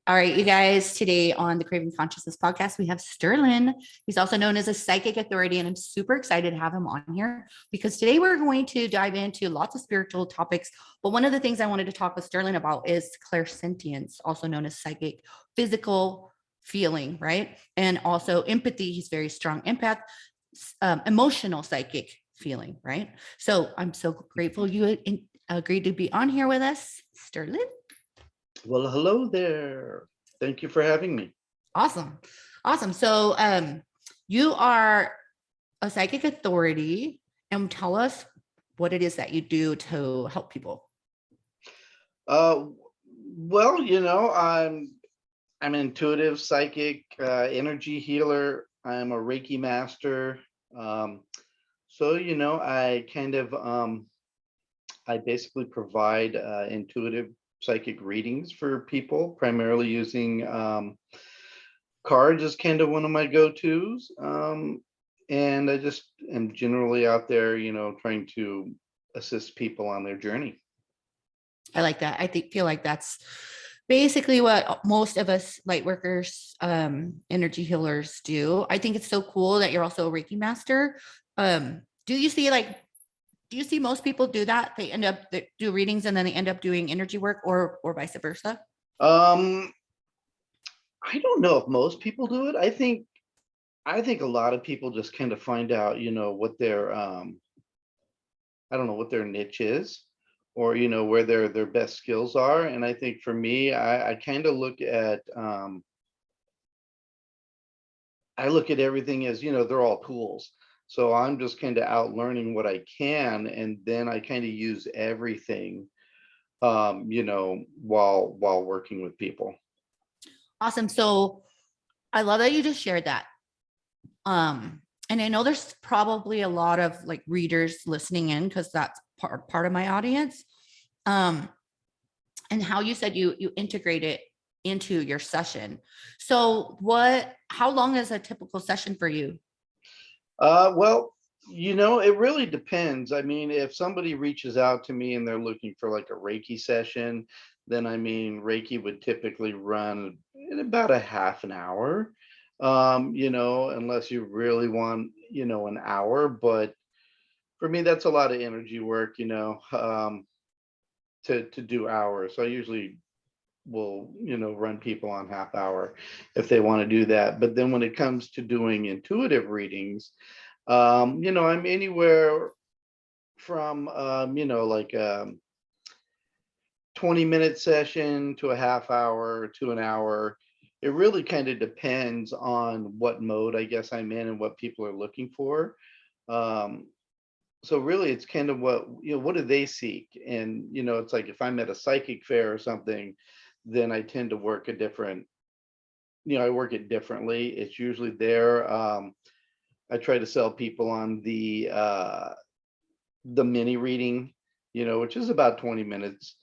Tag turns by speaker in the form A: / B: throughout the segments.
A: All right, you guys, today on the Craving Consciousness podcast, we have Sterlin. He's also known as a psychic authority, and I'm super excited to have him on here because today we're going to dive into lots of spiritual topics. But one of the things I wanted to talk with Sterlin about is clairsentience, also known as psychic, physical feeling, right? And also empathy. He's very strong empath, emotional psychic feeling, right? So I'm so grateful you agreed to be on here with us, Sterlin.
B: Well, hello there. Thank you for having me.
A: Awesome. So you are a psychic authority, and tell us what it is that you do to help people.
B: Well, I'm an intuitive psychic, energy healer. I'm a Reiki master. I basically provide intuitive psychic readings for people, primarily using cards is kind of one of my go-tos. And I just am generally out there, trying to assist people on their journey.
A: I like that. Feel like that's basically what most of us light workers, energy healers do. I think it's so cool that you're also a Reiki master. Do you see most people do that? They end up do readings and then they end up doing energy work, or vice versa?
B: I don't know if most people do it. I think a lot of people just kind of find out, what their I don't know what their niche is, or where their best skills are. And I think for me, I kind of look at everything as, they're all tools. So I'm just kind of out learning what I can, and then I kind of use everything, while working with people.
A: Awesome. So I love that you just shared that. And I know there's probably a lot of like readers listening in because that's part of my audience. And how you said you integrate it into your session. So how long is a typical session for you?
B: Well, it really depends. I mean, if somebody reaches out to me and they're looking for like a Reiki session, then Reiki would typically run in about a half an hour. Unless you really want, an hour. But for me, that's a lot of energy work, to do hours. So I usually will, run people on half hour if they want to do that. But then when it comes to doing intuitive readings, I'm anywhere from, 20-minute session to a half hour to an hour. It really kind of depends on what mode I guess I'm in and what people are looking for. So really it's kind of what do they seek? And, it's like if I'm at a psychic fair or something, then I tend to work I work it differently. It's usually there. I try to sell people on the mini reading, which is about 20 minutes,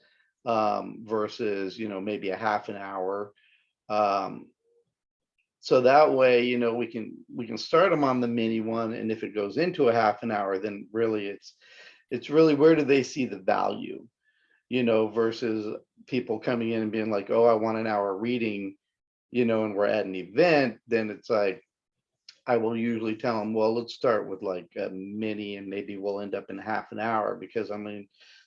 B: versus, maybe a half an hour. So that way, we can start them on the mini one. And if it goes into a half an hour, then really it's really where do they see the value, versus people coming in and being like, oh, I want an hour reading, and we're at an event. Then it's like, I will usually tell them, well, let's start with like a mini and maybe we'll end up in half an hour, because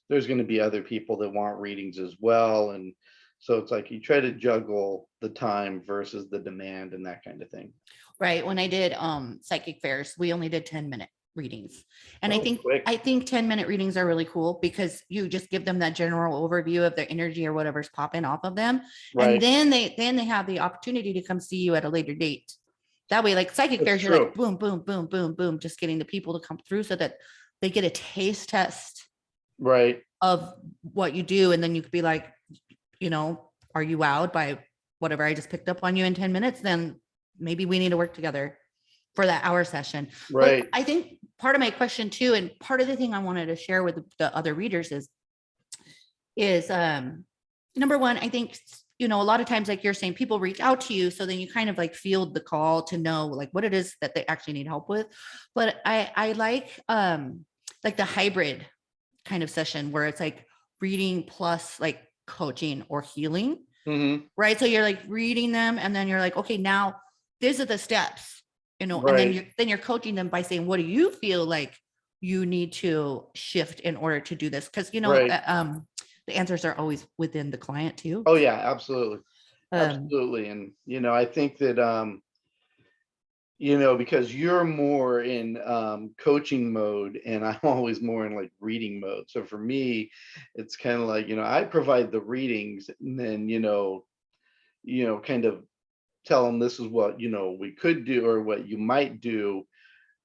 B: there's going to be other people that want readings as well. And so it's like you try to juggle the time versus the demand and that kind of thing.
A: Right. When I did psychic fairs, we only did 10-minute readings. And I think
B: quick.
A: 10-minute readings are really cool because you just give them that general overview of their energy or whatever's popping off of them.
B: Right.
A: And then they have the opportunity to come see you at a later date. That way, like psychic
B: That's
A: fairs,
B: true.
A: you're like boom, boom, boom, boom, boom, just getting the people to come through so that they get a taste test
B: Right.
A: of what you do. And then you could be like, are you wowed by whatever I just picked up on you in 10 minutes? Then maybe we need to work together for that hour session.
B: Right.
A: But I think part of my question too, and part of the thing I wanted to share with the other readers is number one, I think, a lot of times, like you're saying, people reach out to you. So then you kind of like field the call to know like what it is that they actually need help with. But I like the hybrid kind of session where it's like reading plus like coaching or healing.
B: Mm-hmm.
A: right? So you're like reading them, and then you're like, okay, now these are the steps, and
B: Right.
A: then you're coaching them by saying, what do you feel like you need to shift in order to do this? Because
B: Right.
A: the answers are always within the client too.
B: Oh yeah, absolutely.
A: Um,
B: Absolutely. And I think that because you're more in coaching mode and I'm always more in like reading mode. So for me, it's kind of like, I provide the readings and then, kind of tell them this is what, we could do or what you might do,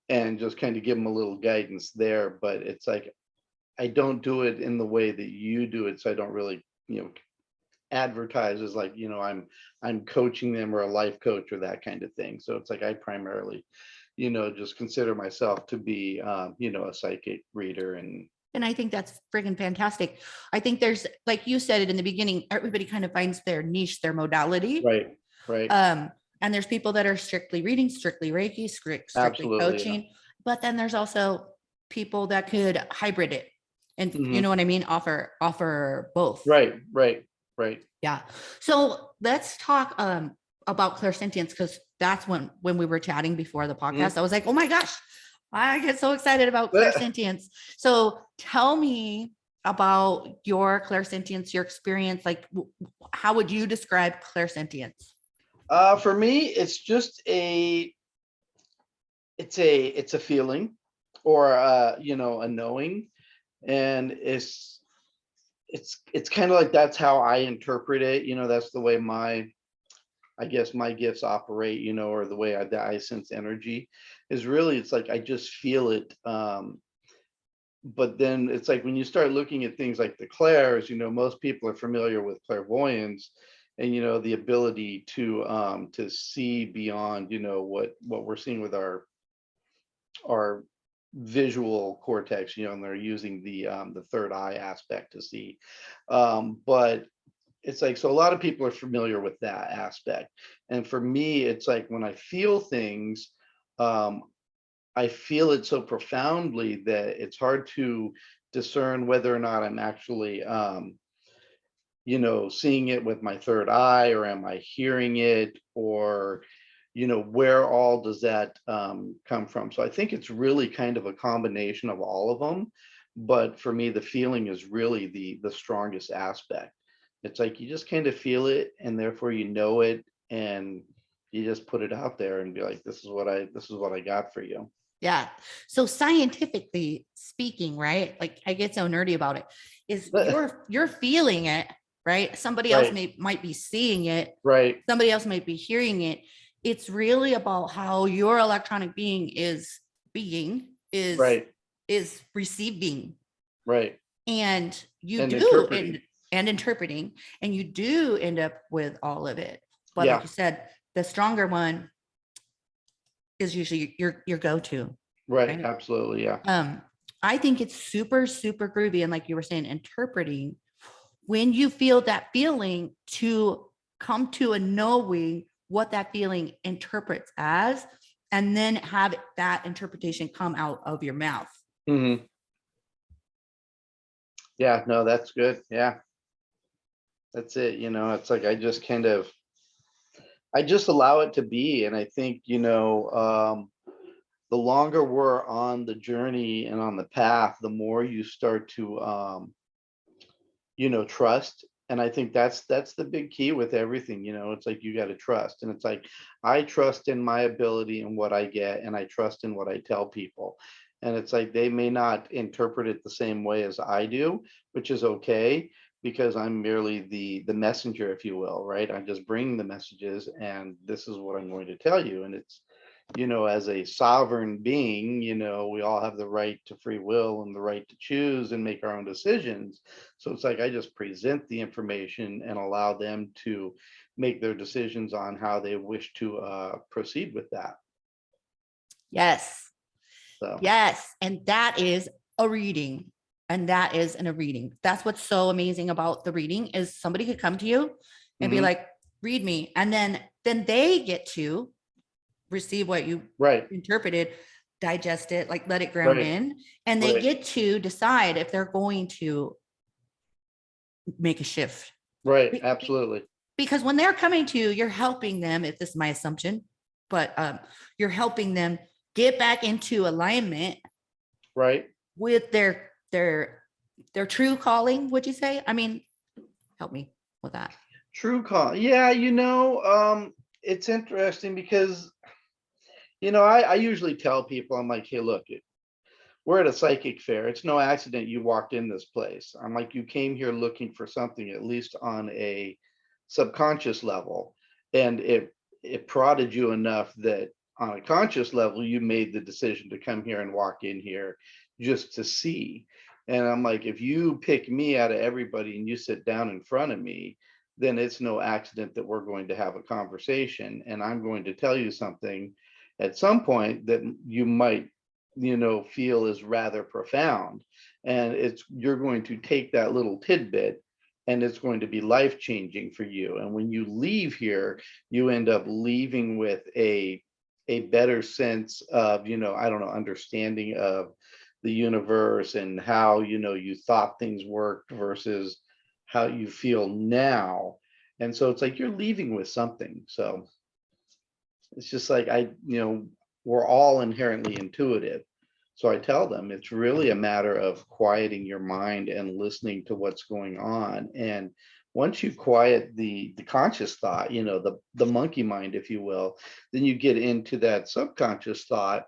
B: and just kind of give them a little guidance there. But it's like, I don't do it in the way that you do it. So I don't really, advertise as like, I'm coaching them or a life coach or that kind of thing. So it's like, I primarily, just consider myself to be, a psychic reader.
A: and I think that's friggin' fantastic. I think there's, like you said it in the beginning, everybody kind of finds their niche, their modality.
B: Right. Right.
A: And there's people that are strictly reading, strictly Reiki, strictly
B: Absolutely. Yeah.
A: coaching. But then there's also people that could hybrid it. And you
B: Mhm.
A: know what I mean? Offer both.
B: Right. Right. Right.
A: Yeah. So let's talk about clairsentience, because that's when we were chatting before the podcast, I was like, oh my gosh, I get so excited about clairsentience. So tell me about your clairsentience, your experience. Like, how would you describe clairsentience?
B: For me, it's just it's a feeling, or a knowing, and it's kind of like, that's how I interpret it. That's the way I guess my gifts operate, or the way I sense energy is really, it's like I just feel it. But then it's like when you start looking at things like the clairs, most people are familiar with clairvoyance and the ability to see beyond, what we're seeing with our visual cortex, and they're using the third eye aspect to see. But it's like, so a lot of people are familiar with that aspect. And for me, it's like when I feel things, um, I feel it so profoundly that it's hard to discern whether or not I'm actually, seeing it with my third eye, or am I hearing it, or, where all does that come from? So I think it's really kind of a combination of all of them. But for me, the feeling is really the strongest aspect. It's like you just kind of feel it, and therefore it, and you just put it out there and be like, this is what I got for you.
A: Yeah. So scientifically speaking, right? Like, I get so nerdy about it. Is you're feeling it, right? Somebody else
B: Right.
A: might be seeing it.
B: Right.
A: Somebody else might be hearing it. It's really about how your electronic being
B: Right.
A: is receiving,
B: Right.
A: and you
B: And
A: do
B: interpreting.
A: and interpreting, and you do end up with all of it. But like
B: Yeah.
A: you said, the stronger one is usually your go-to.
B: Right.
A: Right.
B: Absolutely. Yeah.
A: I think it's super, super groovy. And like you were saying, interpreting, when you feel that feeling, to come to a knowing what that feeling interprets as, and then have that interpretation come out of your mouth.
B: Hmm. Yeah. No, that's good. Yeah. That's it. It's like I just allow it to be. And I think, the longer we're on the journey and on the path, the more you start to, trust. And I think that's the big key with everything. It's like you got to trust. And it's like, I trust in my ability and what I get, and I trust in what I tell people. And it's like they may not interpret it the same way as I do, which is okay, because I'm merely the messenger, if you will, right? I just bring the messages, and this is what I'm going to tell you. And it's, as a sovereign being, we all have the right to free will and the right to choose and make our own decisions. So it's like I just present the information and allow them to make their decisions on how they wish to proceed with that.
A: Yes.
B: So,
A: Yes. And that is a reading. And that is in a reading. That's what's so amazing about the reading, is somebody could come to you and be
B: mhm,
A: like, read me. And then they get to receive what you
B: right,
A: interpreted, digest it, like let it ground
B: right,
A: in, and they
B: right,
A: get to decide if they're going to make a shift.
B: right, absolutely.
A: because when they're coming to you, you're helping them, if this is my assumption, but you're helping them get back into alignment,
B: right?
A: with their true calling, would you say? I mean, help me with that.
B: True call. Yeah, it's interesting because, I usually tell people, I'm like, hey, look, we're at a psychic fair. It's no accident you walked in this place. I'm like, you came here looking for something, at least on a subconscious level. And it prodded you enough that on a conscious level, you made the decision to come here and walk in here just to see. And I'm like, if you pick me out of everybody and you sit down in front of me, then it's no accident that we're going to have a conversation. And I'm going to tell you something at some point that you might, feel is rather profound. And you're going to take that little tidbit and it's going to be life changing for you. And when you leave here, you end up leaving with a better sense of, I don't know, understanding of the universe and how, you thought things worked versus how you feel now. And so it's like you're leaving with something. So it's just like we're all inherently intuitive. So I tell them it's really a matter of quieting your mind and listening to what's going on. And once you quiet the conscious thought, the monkey mind, if you will, then you get into that subconscious thought.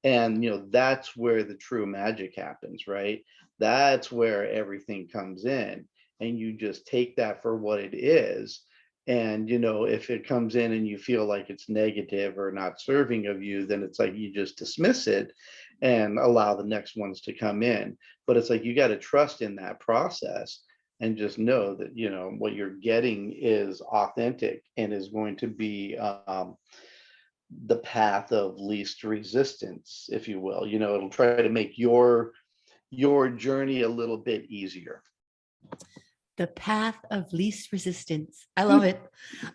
B: And that's where the true magic happens, right? That's where everything comes in. And you just take that for what it is. And if it comes in and you feel like it's negative or not serving of you, then it's like you just dismiss it and allow the next ones to come in. But it's like you got to trust in that process and just know that what you're getting is authentic and is going to be the path of least resistance, if you will. It'll try to make your journey a little bit easier.
A: The path of least resistance. I love it.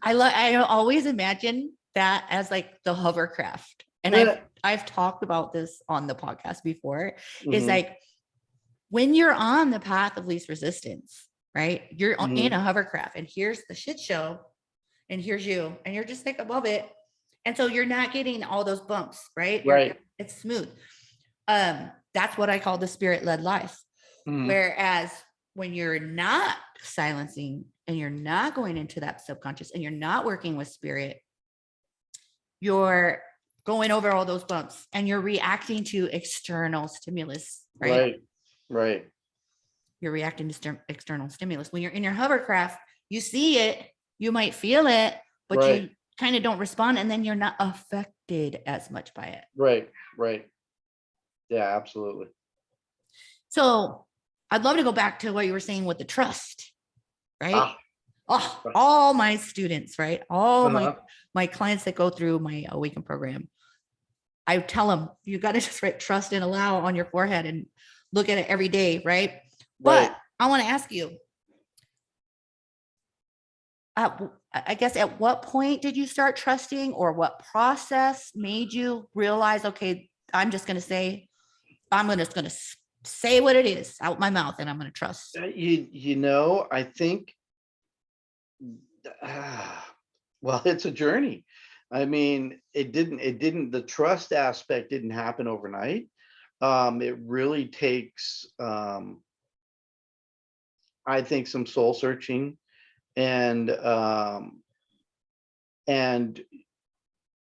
A: I always imagine that as like the hovercraft. And I've talked about this on the podcast before. Is like when you're on the path of least resistance, right? You're in a hovercraft and here's the shit show and here's you and you're just like above it. And so you're not getting all those bumps, right?
B: Right.
A: It's smooth. That's what I call the spirit-led life. Whereas when you're not silencing and you're not going into that subconscious and you're not working with spirit, you're going over all those bumps and you're reacting to external stimulus, right?
B: Right.
A: You're reacting to external stimulus. When you're in your hovercraft, you see it, you might feel it, but you kind of don't respond, and then you're not affected as much by it.
B: Right. Yeah, absolutely.
A: So I'd love to go back to what you were saying with the trust, right? All my students, right? All my clients that go through my Awaken program, I tell them, you got to just write trust and allow on your forehead and look at it every day, right? But I want to ask you, I guess at what point did you start trusting, or what process made you realize, okay, I'm just going to say what it is out my mouth and I'm going to trust?
B: I think, well, it's a journey. I mean, the trust aspect didn't happen overnight. It really takes, I think, some soul searching and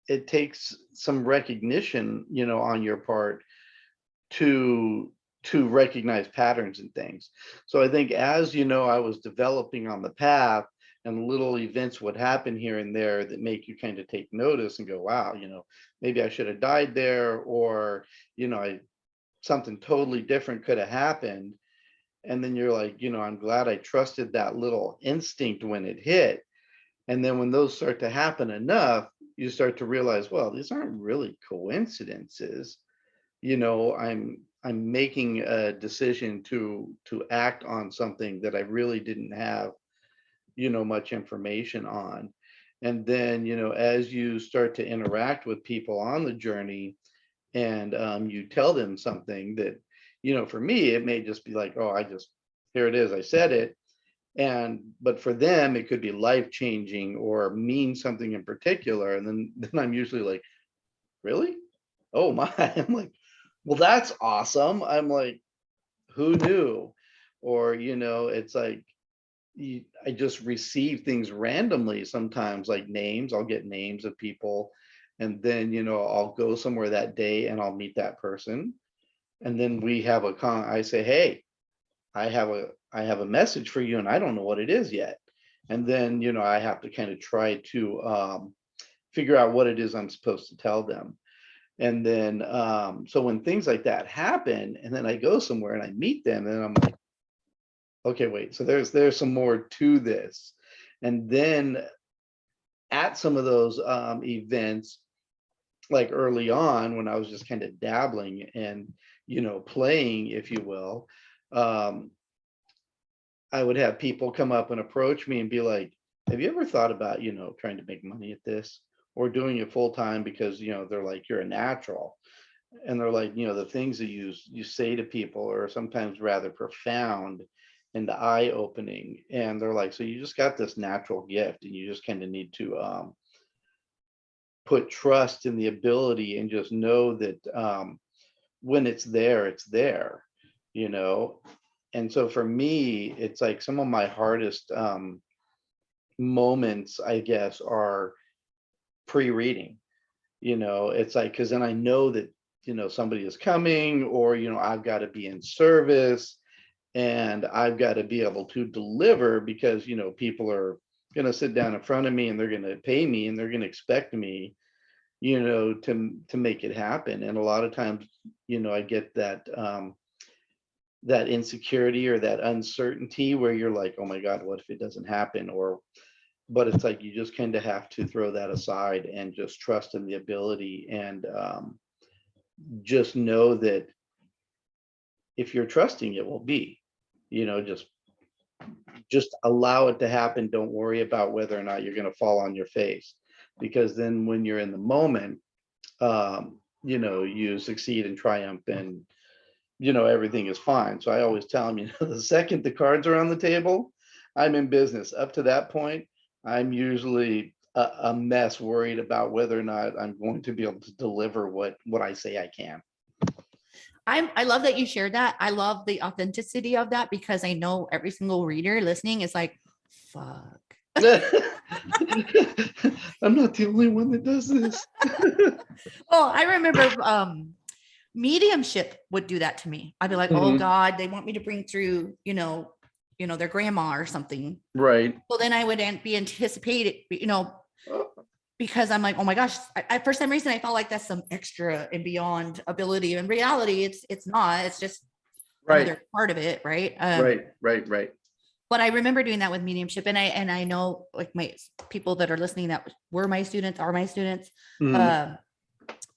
B: it takes some recognition, on your part to recognize patterns and things. So I think as I was developing on the path, and little events would happen here and there that make you kind of take notice and go, wow, maybe I should have died there, or something totally different could have happened. And then you're like, I'm glad I trusted that little instinct when it hit. And then when those start to happen enough, you start to realize, well, these aren't really coincidences. I'm making a decision to act on something that I really didn't have, much information on. And then, as you start to interact with people on the journey and you tell them something that, for me, it may just be like, oh, here it is, I said it. But for them it could be life changing or mean something in particular, and then I'm usually like, really? Oh my. I'm like, well, that's awesome. I'm like, who knew? Or, it's like, I just receive things randomly sometimes, like names. I'll get names of people, and then I'll go somewhere that day and I'll meet that person, and then we have I say, hey, I have a message for you, and I don't know what it is yet. And then I have to kind of try to figure out what it is I'm supposed to tell them. And then so when things like that happen, and then I go somewhere and I meet them, and I'm like, okay, wait, so there's some more to this. And then at some of those events, like early on when I was just kind of dabbling and playing, if you will, um, I would have people come up and approach me and be like, have you ever thought about trying to make money at this, or doing it full time? Because they're like, you're a natural. And they're like, the things that you say to people are sometimes rather profound and eye opening. And they're like, so you just got this natural gift, and you just kind of need to put trust in the ability, and just know that when it's there, it's there, you know. And so for me, it's like some of my hardest moments, I guess, are pre-reading. It's like, because then I know that somebody is coming, or I've got to be in service, and I've got to be able to deliver, because people are going to sit down in front of me, and they're going to pay me, and they're going to expect me to make it happen. And a lot of times I get that insecurity or that uncertainty where you're like, oh my God, what if it doesn't happen? But it's like, you just kind of have to throw that aside and just trust in the ability, and just know that if you're trusting, it will be, just allow it to happen. Don't worry about whether or not you're going to fall on your face, because then when you're in the moment, you succeed and triumph, and everything is fine. So I always tell them, the second the cards are on the table, I'm in business. Up to that point, I'm usually a mess, worried about whether or not I'm going to be able to deliver what I say I can.
A: I love that you shared that. I love the authenticity of that, because I know every single reader listening is like, fuck.
B: I'm not the only one that does this.
A: Oh, I remember mediumship would do that to me. I'd be like, oh God, they want me to bring through, their grandma or something.
B: Right.
A: Well, then I would be anticipated, because I'm like, oh my gosh, for some reason I felt like that's some extra and beyond ability. In reality, it's not. It's just another part of it, right?
B: Right.
A: But I remember doing that with mediumship, and I know, like, my people that are listening that were my students, are my students.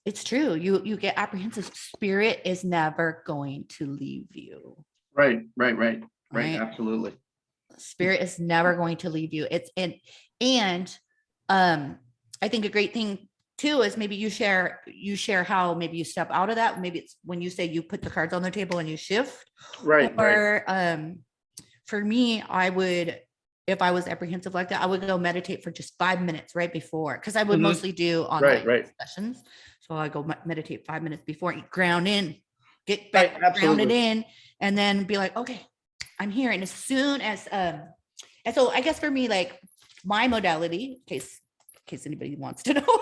A: It's true. You get apprehensive. Spirit is never going to leave you.
B: Right. Absolutely.
A: Spirit is never going to leave you. And I think a great thing too is maybe you share how maybe you step out of that. Maybe it's when you say you put the cards on the table and you shift.
B: Right.
A: For me, I would, if I was apprehensive like that, I would go meditate for just 5 minutes right before, because I would mostly do online sessions. So I go meditate 5 minutes before, ground in, get back grounded in, and then be like, okay, I'm here. And as soon as, and so I guess for me, like, my modality, in case anybody wants to know,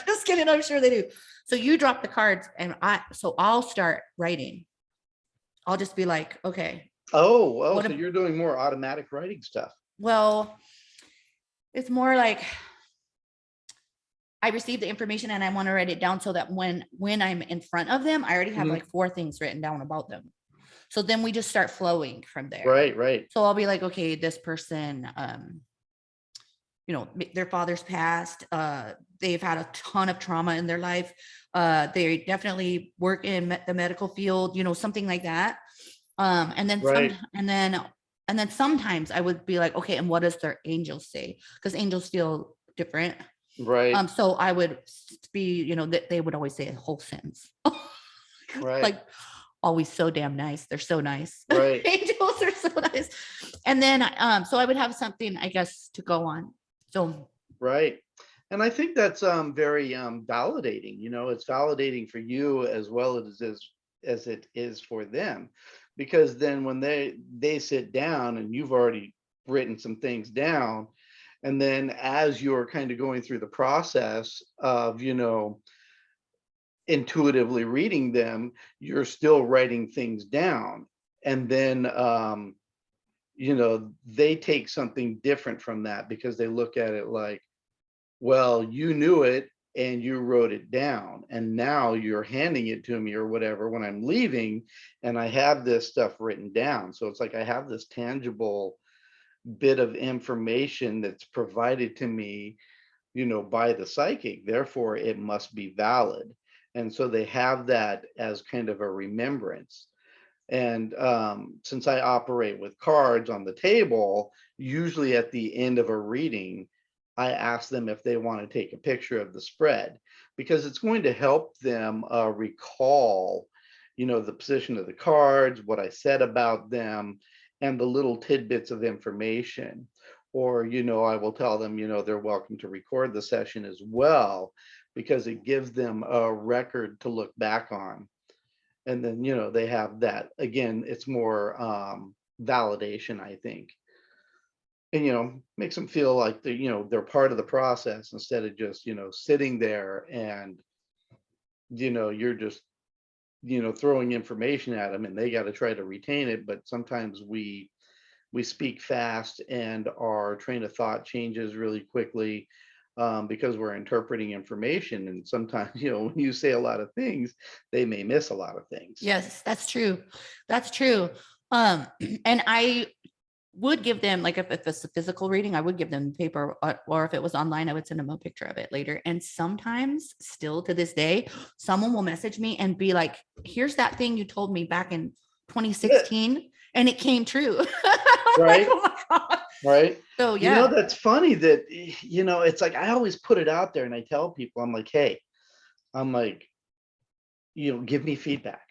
A: just kidding, I'm sure they do. So you drop the cards, and I'll start writing. I'll just be like, okay.
B: So you're doing more automatic writing stuff.
A: Well, it's more like I receive the information and I want to write it down, so that when I'm in front of them, I already have like 4 things written down about them. So then we just start flowing from there.
B: Right.
A: So I'll be like, okay, this person, their father's passed. They've had a ton of trauma in their life. They definitely work in the medical field, something like that. And then sometimes I would be like, okay, and what does their angels say? Because angels feel different.
B: Right.
A: So I would be, that they would always say a whole sentence.
B: Right.
A: Like, always so damn nice. They're so nice.
B: Right.
A: Angels. are so nice. And then, so I would have something, I guess, to go on. So,
B: Right. And I think that's very validating. It's validating for you as well as it is for them, because then when they sit down and you've already written some things down, and then as you're kind of going through the process of intuitively reading them, you're still writing things down, and then they take something different from that, because they look at it like, well, you knew it and you wrote it down, and now you're handing it to me or whatever when I'm leaving, and I have this stuff written down. So it's like I have this tangible bit of information that's provided to me, by the psychic. Therefore, it must be valid. And so they have that as kind of a remembrance. And since I operate with cards on the table, usually at the end of a reading, I ask them if they want to take a picture of the spread, because it's going to help them recall, the position of the cards, what I said about them, and the little tidbits of information. Or, I will tell them, they're welcome to record the session as well, because it gives them a record to look back on. And then, they have that. Again, it's more validation, I think. And, makes them feel like they're part of the process, instead of just, sitting there and, you're just, throwing information at them and they got to try to retain it. But sometimes we speak fast and our train of thought changes really quickly, because we're interpreting information. And sometimes, when you say a lot of things, they may miss a lot of things.
A: yes, that's true. That's true. And I would give them, like, if it's a physical reading, I would give them paper, or if it was online, I would send them a picture of it later. And sometimes, still to this day, someone will message me and be like, here's that thing you told me back in 2016, and it came true.
B: Right.
A: Like, oh my God.
B: Right.
A: So yeah.
B: That's funny that, it's like, I always put it out there and I tell people, I'm like, hey, give me feedback,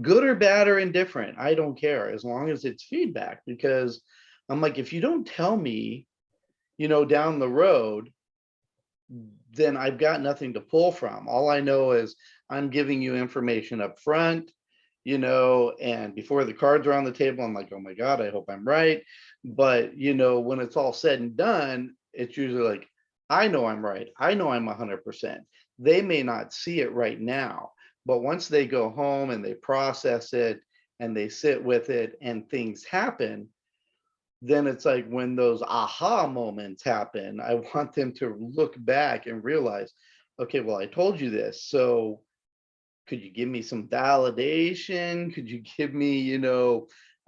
B: good or bad or indifferent. I don't care, as long as it's feedback, because I'm like, if you don't tell me, down the road, then I've got nothing to pull from. All I know is I'm giving you information up front, and before the cards are on the table, I'm like, oh my God, I hope I'm right. But, when it's all said and done, it's usually like, I know I'm right. I know I'm 100%. They may not see it right now, but once they go home and they process it and they sit with it and things happen, then it's like, when those aha moments happen, I want them to look back and realize, okay, well, I told you this. So could you give me some validation? Could you give me,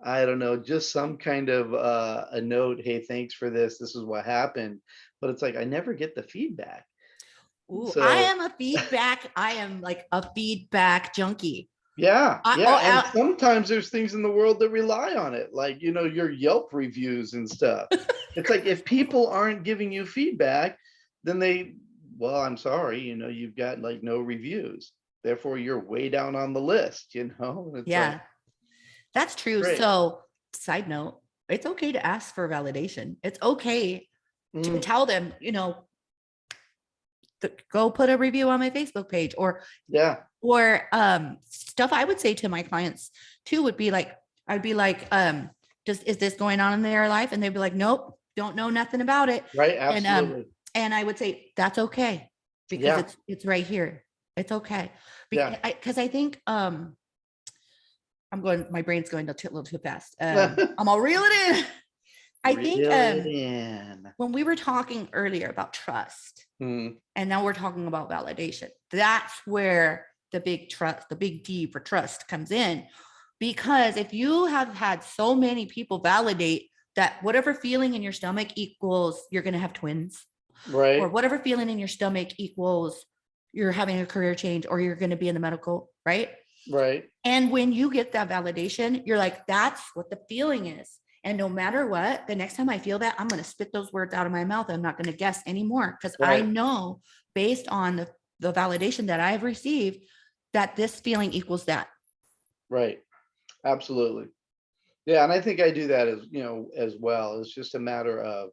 B: I don't know, just some kind of a note? Hey, thanks for this. This is what happened. But it's like, I never get the feedback.
A: Ooh,
B: So
A: I am like a feedback junkie.
B: yeah.
A: Oh,
B: And sometimes there's things in the world that rely on it, like, your Yelp reviews and stuff. It's like, if people aren't giving you feedback, then well, I'm sorry, you've got like no reviews. Therefore, you're way down on the list, It's
A: yeah,
B: like,
A: that's true.
B: great.
A: So, side note, it's okay to ask for validation. It's okay to tell them, go put a review on my Facebook page, or
B: Yeah.
A: Stuff I would say to my clients too would be like, I'd be like, is this going on in their life? And they'd be like, nope, don't know nothing about it.
B: Right. Absolutely.
A: And I would say, that's okay, because
B: Yeah.
A: it's right here. It's okay.
B: Yeah.
A: Because I think, my brain's going a little too fast. I'm gonna reel it in. I think
B: Reel it in.
A: when we were talking earlier about trust,
B: Hmm.
A: and now we're talking about validation, that's where the big D for trust comes in. Because if you have had so many people validate that whatever feeling in your stomach equals you're going to have twins,
B: Right.
A: or whatever feeling in your stomach equals you're having a career change, or you're going to be in the medical, right?
B: Right.
A: And when you get that validation, you're like, that's what the feeling is. And no matter what, the next time I feel that, I'm going to spit those words out of my mouth. I'm not going to guess anymore, because I
B: Right.
A: know, based on the validation that I've received, that this feeling equals that.
B: Right. Absolutely. Yeah, and I think I do that as, as well. It's just a matter of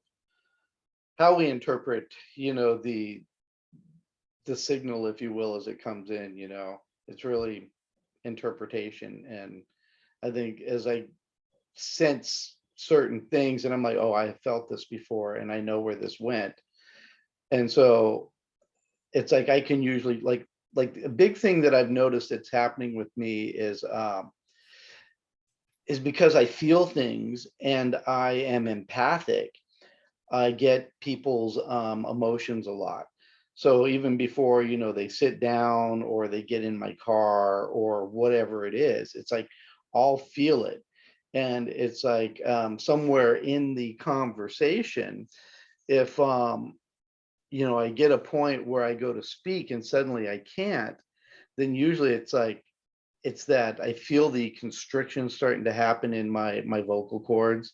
B: how we interpret, the signal, if you will, as it comes in, it's really interpretation. And I think as I sense certain things and I'm like, oh, I have felt this before and I know where this went. And so it's like I can usually like a big thing that I've noticed that's happening with me is because I feel things and I am empathic. I get people's emotions a lot. So even before, they sit down or they get in my car or whatever it is, it's like I'll feel it. And it's like somewhere in the conversation, if I get a point where I go to speak and suddenly I can't, then usually it's like it's that I feel the constriction starting to happen in my vocal cords,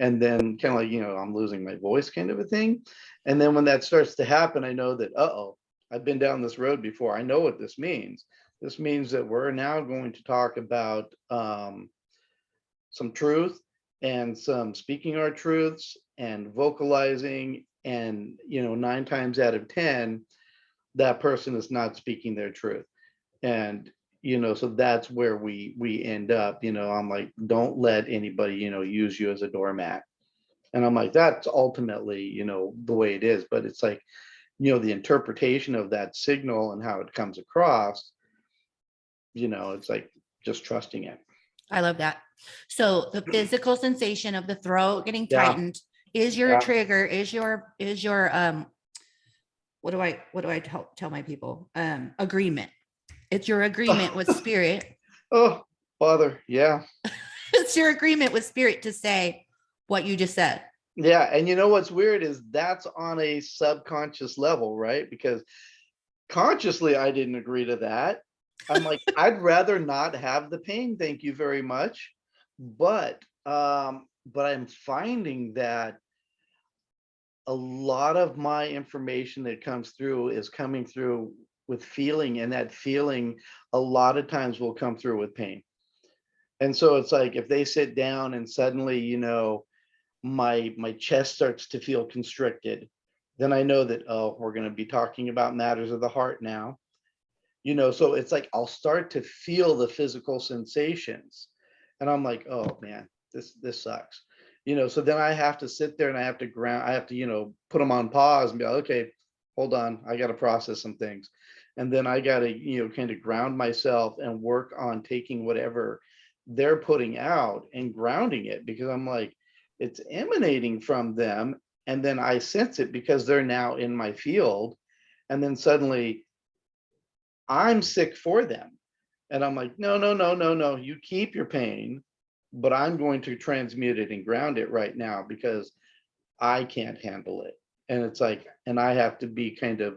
B: and then kind of like I'm losing my voice kind of a thing. And then when that starts to happen, I know that uh-oh, I've been down this road before. I know what this means. This means that we're now going to talk about some truth and some speaking our truths and vocalizing, and 9 times out of 10 that person is not speaking their truth. And so that's where we end up. I'm like, don't let anybody use you as a doormat. And I'm like, that's ultimately the way it is. But it's like the interpretation of that signal and how it comes across, it's like just trusting it.
A: I love that. So the physical sensation of the throat getting
B: Yeah.
A: tightened is your
B: Yeah.
A: trigger, is your what do I tell my people? Agreement. It's your agreement with spirit.
B: Oh, Father. Yeah.
A: It's your agreement with spirit to say what you just said.
B: Yeah. And what's weird is that's on a subconscious level, right? Because consciously I didn't agree to that. I'm like, I'd rather not have the pain, thank you very much. But I'm finding that a lot of my information that comes through is coming through with feeling, and that feeling a lot of times will come through with pain. And so it's like if they sit down and suddenly my chest starts to feel constricted, then I know that, oh, we're going to be talking about matters of the heart now. So it's like I'll start to feel the physical sensations, and I'm like, oh man, this sucks. So then I have to sit there and I have to ground, I have to put them on pause and be like, okay, hold on, I got to process some things. And then I got to kind of ground myself and work on taking whatever they're putting out and grounding it, because I'm like, it's emanating from them, and then I sense it because they're now in my field, and then suddenly I'm sick for them. And I'm like, no, no, no, no, no, you keep your pain, but I'm going to transmute it and ground it right now because I can't handle it. And it's like, and I have to be kind of,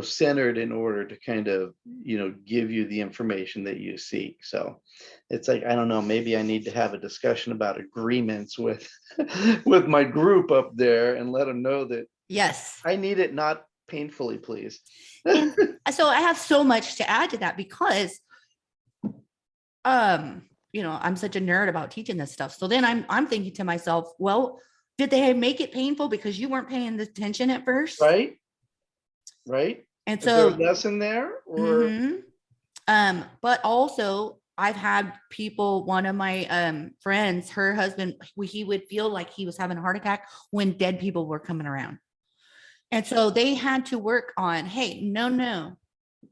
B: centered in order to kind of, give you the information that you seek. So it's like, I don't know, maybe I need to have a discussion about agreements with, with my group up there and let them know that
A: Yes.
B: I need it not painfully, please.
A: And so I have so much to add to that because I'm such a nerd about teaching this stuff. So then I'm thinking to myself, well, did they make it painful because you weren't paying attention at first?
B: Right.
A: And
B: Is
A: so
B: there a lesson there, or
A: but also I've had people, one of my friends, her husband, he would feel like he was having a heart attack when dead people were coming around. And so they had to work on, hey, no,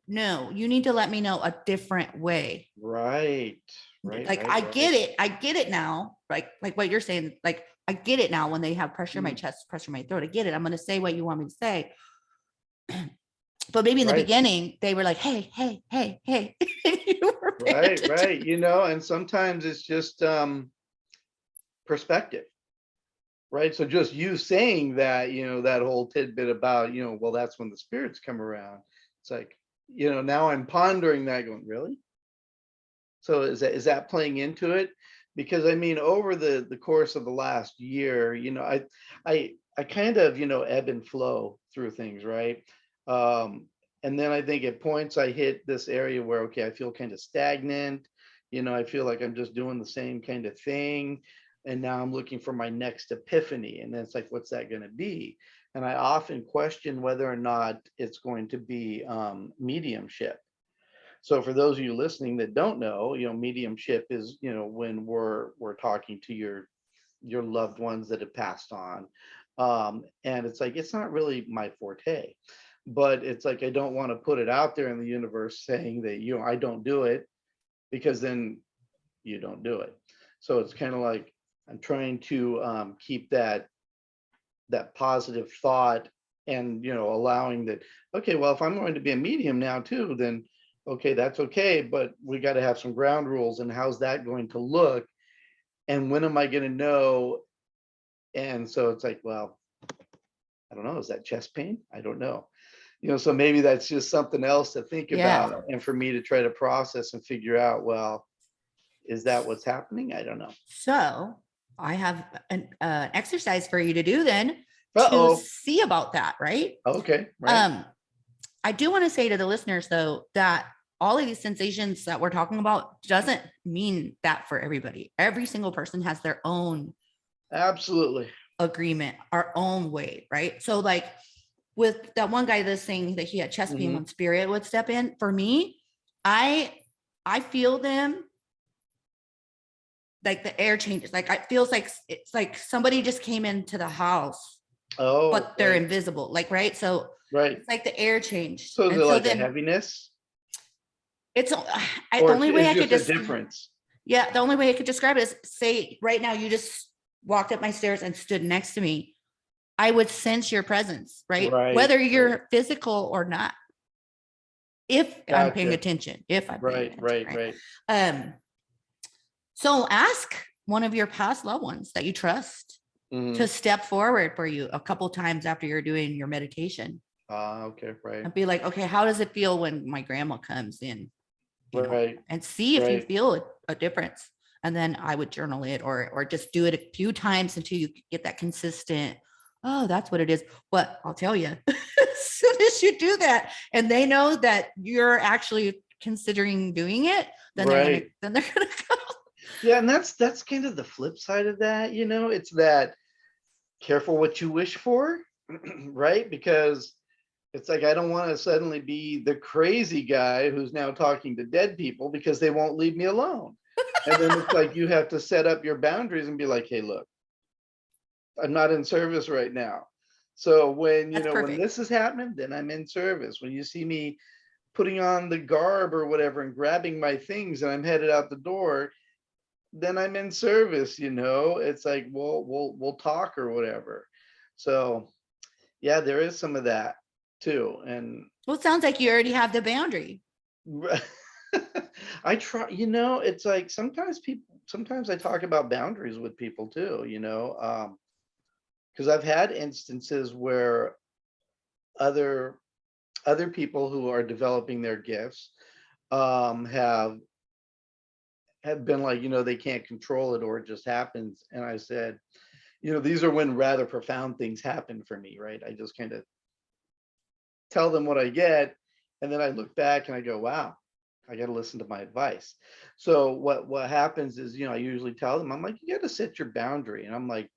A: you need to let me know a different way.
B: right?
A: Like I get it now. Like what you're saying, like I get it now when they have pressure in my chest, pressure in my throat. I get it. I'm gonna say what you want me to say. But maybe in the beginning they were like, hey. You were
B: Right. And sometimes it's just perspective. Right. So just you saying that, that whole tidbit about, well, that's when the spirits come around. It's like, now I'm pondering that, going, really? So is that playing into it? Because I mean, over the course of the last year, I kind of, ebb and flow through things, right? And then I think at points I hit this area where, okay, I feel kind of stagnant, I feel like I'm just doing the same kind of thing. And now I'm looking for my next epiphany. And then it's like, what's that going to be? And I often question whether or not it's going to be mediumship. So for those of you listening that don't know, mediumship is, when we're talking to your loved ones that have passed on. And it's like, it's not really my forte, but it's like, I don't want to put it out there in the universe saying that, I don't do it, because then you don't do it. So it's kind of like, I'm trying to keep that positive thought, and allowing that, okay, well, if I'm going to be a medium now too, then okay, that's okay, but we got to have some ground rules, and how's that going to look, and when am I going to know? And so it's like, well, I don't know, is that chest pain? I don't know. So maybe that's just something else to think
A: Yeah.
B: about, and for me to try to process and figure out, well, is that what's happening? I don't know.
A: So I have an exercise for you to do then to
B: Uh-oh.
A: see about that, right?
B: Okay, right.
A: I do want to say to the listeners though that all of these sensations that we're talking about doesn't mean that for everybody. Every single person has their own
B: Absolutely
A: agreement, our own way, right? So like with that one guy that's saying that he had chest pain when spirit would step in, for me, I feel them, like the air changes. Like it feels like it's like somebody just came into the house, but they're invisible. Like, right. So it's like the air changed.
B: So is
A: And
B: it
A: so
B: like
A: then
B: a heaviness?
A: it's the
B: Or
A: only way I
B: it's
A: could
B: just a
A: just
B: difference?
A: yeah, the only way I could describe it is say right now you just walked up my stairs and stood next to me. I would sense your presence, right? Whether you're physical or not. If I'm paying attention, if I'm paying attention, right? So ask one of your past loved ones that you trust to step forward for you a couple times after you're doing your meditation.
B: Okay, right.
A: And be like, okay, how does it feel when my grandma comes in?
B: Right.
A: And see if you feel a difference. And then I would journal it or just do it a few times until you get that consistent. Oh, that's what it is. But I'll tell you, as soon as you do that and they know that you're actually considering doing it, then they're gonna go.
B: Yeah, and that's kind of the flip side of that, it's that careful what you wish for, right? Because it's like, I don't want to suddenly be the crazy guy who's now talking to dead people because they won't leave me alone. And then it's like, you have to set up your boundaries and be like, hey, look, I'm not in service right now. So when, when this is happening, then I'm in service. When you see me putting on the garb or whatever and grabbing my things and I'm headed out the door, then I'm in service. It's like, we'll talk or whatever. So yeah, there is some of that too. And
A: well, it sounds like you already have the boundary.
B: I try, it's like sometimes I talk about boundaries with people too, because I've had instances where other people who are developing their gifts have been like, they can't control it or it just happens. And I said, these are when rather profound things happen for me, right? I just kind of tell them what I get, and then I look back and I go, wow, I got to listen to my advice. So what happens is, I usually tell them, I'm like, you got to set your boundary. And I'm like,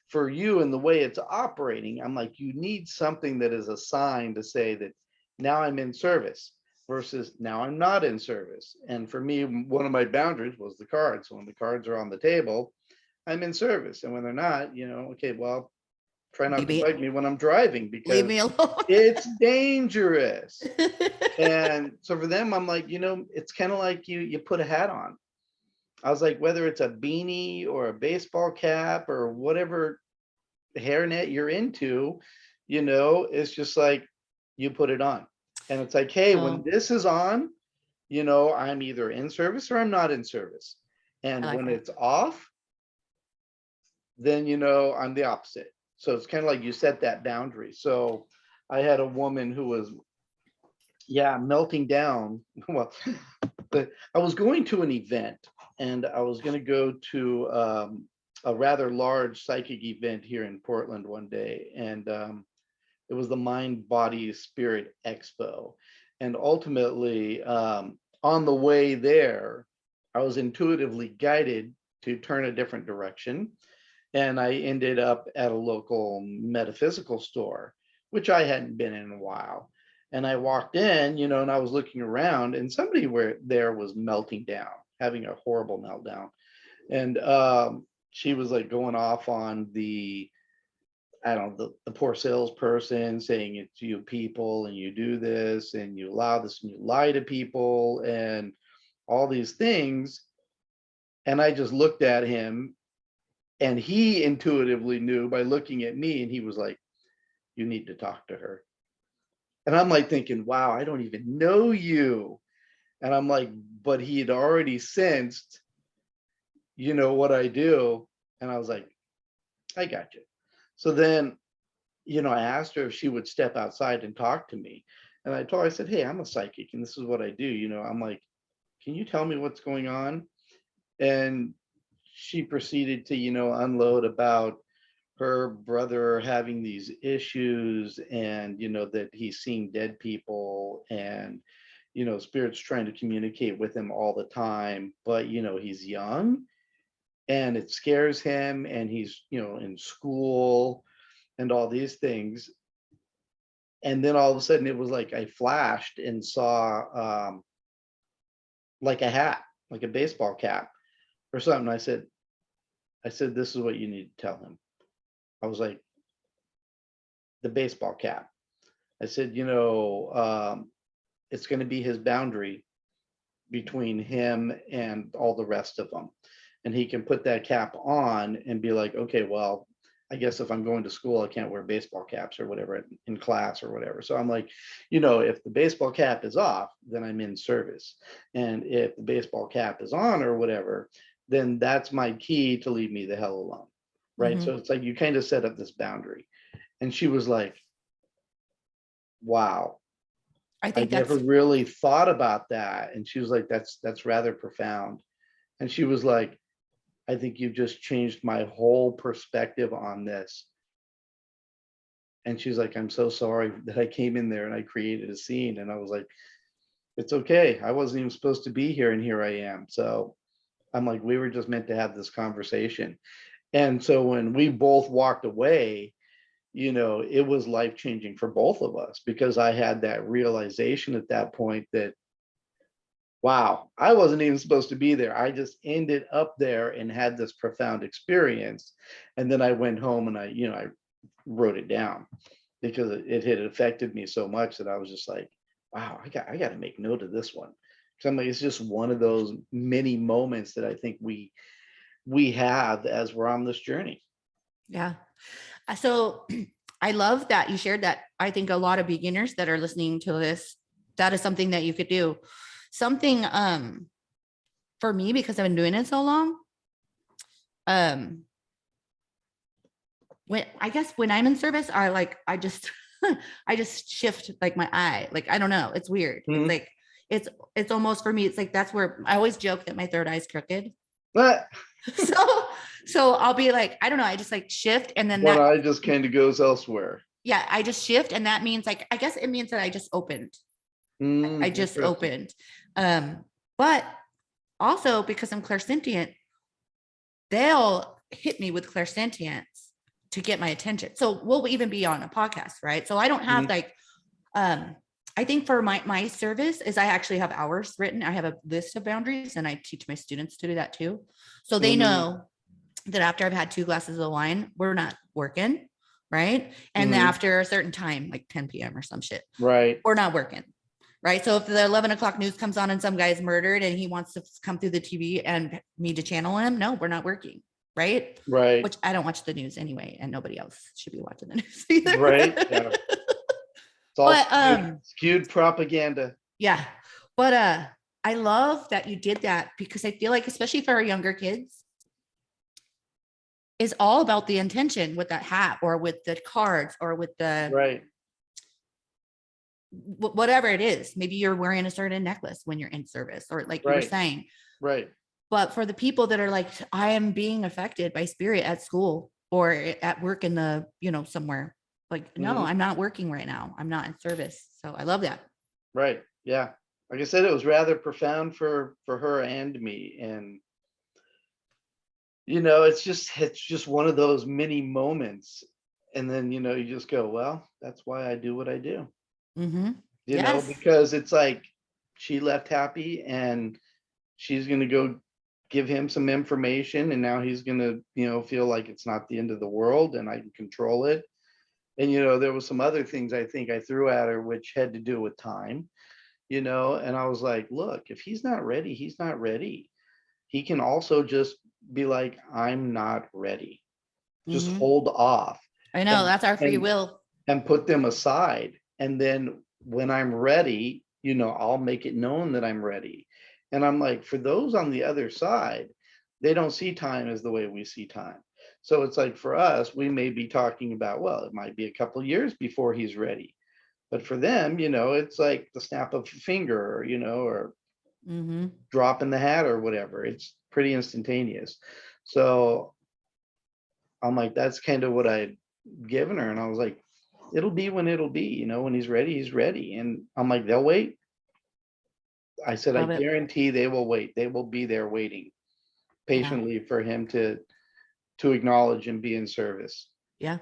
B: for you and the way it's operating, I'm like, you need something that is a sign to say that now I'm in service versus now I'm not in service. And for me, one of my boundaries was the cards. So when the cards are on the table, I'm in service. And when they're not, okay, well, try not to bug me when I'm driving because
A: leave me alone.
B: It's dangerous. And so for them, I'm like, it's kind of like you put a hat on. I was like, whether it's a beanie or a baseball cap or whatever hairnet you're into, it's just like you put it on. And it's like, hey, when this is on, I'm either in service or I'm not in service. And when it's off, then, I'm the opposite. So it's kind of like you set that boundary. So I had a woman who was, melting down. Well, but I was going to an event and I was going to go to a rather large psychic event here in Portland one day. And it was the Mind, Body, Spirit Expo. And ultimately, on the way there, I was intuitively guided to turn a different direction. And I ended up at a local metaphysical store, which I hadn't been in a while. And I walked in, and I was looking around, and somebody there was melting down, having a horrible meltdown. And she was like going off on I don't know, the poor salesperson, saying it's you people and you do this and you allow this and you lie to people and all these things. And I just looked at him, and he intuitively knew by looking at me, and he was like, you need to talk to her. And I'm like thinking, wow, I don't even know you. And I'm like, but he had already sensed, what I do. And I was like, I got you. So then, I asked her if she would step outside and talk to me. And I said, hey, I'm a psychic and this is what I do. I'm like, can you tell me what's going on? And she proceeded to, unload about her brother having these issues, and, that he's seeing dead people, and, spirits trying to communicate with him all the time. But, he's young and it scares him, and he's, in school and all these things. And then all of a sudden it was like I flashed and saw like a hat, like a baseball cap or something. I said, this is what you need to tell him. I was like, the baseball cap. I said, it's going to be his boundary between him and all the rest of them. And he can put that cap on and be like, okay, well, I guess if I'm going to school, I can't wear baseball caps or whatever in class or whatever. So I'm like, if the baseball cap is off, then I'm in service. And if the baseball cap is on or whatever, then that's my key to leave me the hell alone. Right. So it's like you kind of set up this boundary. And she was like, wow,
A: I think
B: never really thought about that. And she was like, that's rather profound. And she was like, I think you've just changed my whole perspective on this. And she's like, I'm so sorry that I came in there and I created a scene. And I was like, it's okay. I wasn't even supposed to be here, and here I am. So I'm like, we were just meant to have this conversation. And so when we both walked away, it was life-changing for both of us, because I had that realization at that point that, wow, I wasn't even supposed to be there. I just ended up there and had this profound experience. And then I went home and I wrote it down, because it had affected me so much that I was just like, wow, I got to make note of this one. Because I'm like, it's just one of those many moments that I think we have as we're on this journey.
A: Yeah. So I love that you shared that. I think a lot of beginners that are listening to this, that is something that you could do. Something for me, because I've been doing it so long. When I'm in service, I just I just shift like my eye. Like, I don't know. It's weird.
B: Mm-hmm.
A: It's like it's almost, for me, it's like that's where I always joke that my third eye is crooked.
B: But
A: So I'll be like, I don't know, I just like shift, and then
B: one eye just kind of goes elsewhere.
A: Yeah, I just shift, and that means, like, I guess it means that I just opened. I just opened. But also, because I'm clairsentient, they'll hit me with clairsentience to get my attention. So we'll even be on a podcast, right? So I don't have like, I think for my service is I actually have hours written. I have a list of boundaries, and I teach my students to do that too. So they know that after I've had 2 glasses of wine, we're not working, right? And then after a certain time, like 10 p.m. or some shit,
B: right,
A: we're not working, right? So if the 11 o'clock news comes on and some guy's murdered and he wants to come through the TV and me to channel him, no, we're not working, right?
B: Right.
A: Which I don't watch the news anyway, and nobody else should be watching the news either.
B: Right. Yeah. It's all skewed propaganda.
A: Yeah. But I love that you did that, because I feel like, especially for our younger kids, is all about the intention with that hat or with the cards or with the
B: right,
A: whatever it is. Maybe you're wearing a certain necklace when you're in service, or like you were saying.
B: Right.
A: But for the people that are like, I am being affected by spirit at school or at work in the, somewhere, like, no, I'm not working right now. I'm not in service. So I love that.
B: Right. Yeah. like I said, it was rather profound for her and me. And it's just one of those mini moments. And then, you just go, well, that's why I do what I do.
A: Mm-hmm. Yes.
B: Because it's like she left happy, and she's going to go give him some information, and now he's going to, feel like it's not the end of the world and I can control it. And, there was some other things I think I threw at her, which had to do with time, and I was like, look, if he's not ready, he's not ready. He can also just be like, I'm not ready. Just
A: Mm-hmm.
B: hold off.
A: I know, that's our free will.
B: And put them aside. And then when I'm ready, I'll make it known that I'm ready. And I'm like, for those on the other side, they don't see time as the way we see time. So it's like, for us, we may be talking about, well, it might be a couple of years before he's ready. But for them, it's like the snap of a finger, or
A: Mm-hmm.
B: drop in the hat or whatever. It's pretty instantaneous. So I'm like, that's kind of what I'd given her. And I was like, it'll be when it'll be, when he's ready, he's ready. And I'm like, they'll wait. I said, I
A: Love it.
B: guarantee they will wait. They will be there waiting
A: Yeah.
B: patiently for him to acknowledge and be in service.
A: Yeah.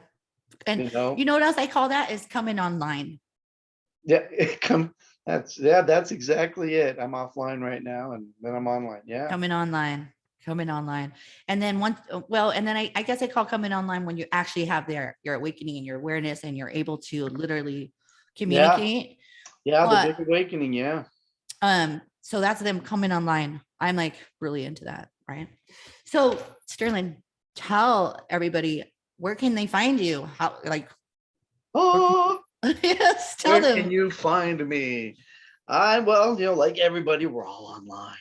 A: And
B: You
A: you know what else I call that is coming online.
B: Yeah, that's exactly it. I'm offline right now, and then I'm online. Yeah.
A: Coming online. And then and then I guess I call coming online when you actually have your awakening and your awareness, and you're able to literally communicate.
B: Yeah,
A: But,
B: the big awakening. Yeah.
A: So that's them coming online. I'm like really into that, right? So Sterlin, tell everybody, where can they find you? How, like, yes, tell
B: Where
A: them.
B: can you find me? Like everybody, we're all online,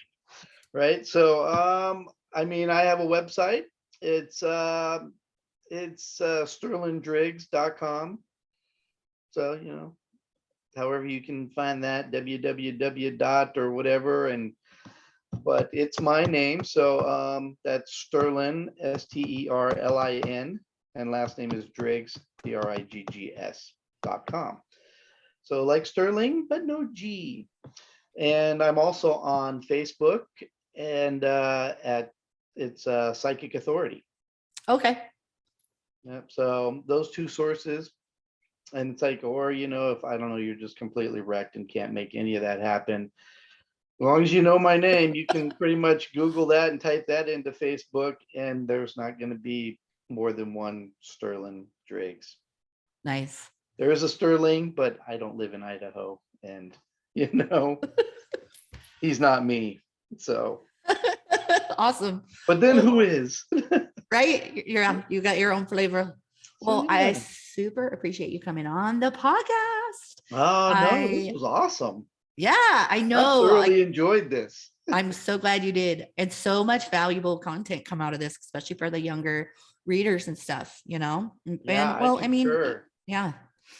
B: right? So, I have a website. It's sterlindriggs.com. So, however you can find that, www dot or whatever, but it's my name. So that's Sterlin, Sterlin, and last name is Driggs, Driggs.com. So like Sterling, but no G. And I'm also on Facebook, and it's Psychic Authority.
A: Okay.
B: Yep. So those two sources. And it's like, or, if I don't know, you're just completely wrecked and can't make any of that happen. As long as you know my name, you can pretty much Google that and type that into Facebook, and there's not going to be more than one Sterlin Driggs.
A: Nice.
B: There is a Sterling, but I don't live in Idaho, and he's not me. So
A: awesome.
B: But then who is?
A: Right? You got your own flavor. Well, I super appreciate you coming on the podcast.
B: Oh, no, this was awesome.
A: Yeah, I know.
B: I thoroughly enjoyed this.
A: I'm so glad you did. And so much valuable content come out of this, especially for the younger readers and stuff,
B: Yeah,
A: and well,
B: sure.
A: Yeah.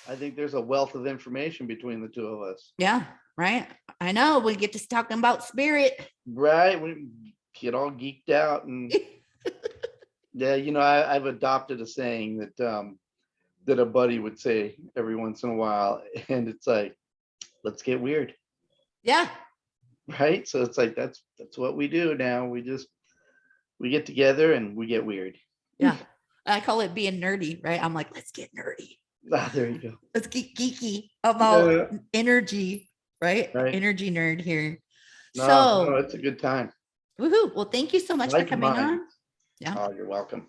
B: I think there's a wealth of information between the two of us.
A: Yeah, right. I know, we get to talking about spirit.
B: Right. We get all geeked out, and yeah, I've adopted a saying that a buddy would say every once in a while, and it's like, let's get weird.
A: Yeah.
B: Right. So it's like, that's what we do now. We get together and we get weird.
A: Yeah. I call it being nerdy, right? I'm like, let's get nerdy.
B: Ah, there you go.
A: Let's get geeky about energy, right?
B: Right?
A: Energy nerd here.
B: No, it's a good time.
A: Woohoo. Well, thank you so much for coming on. Yeah.
B: Oh, you're welcome.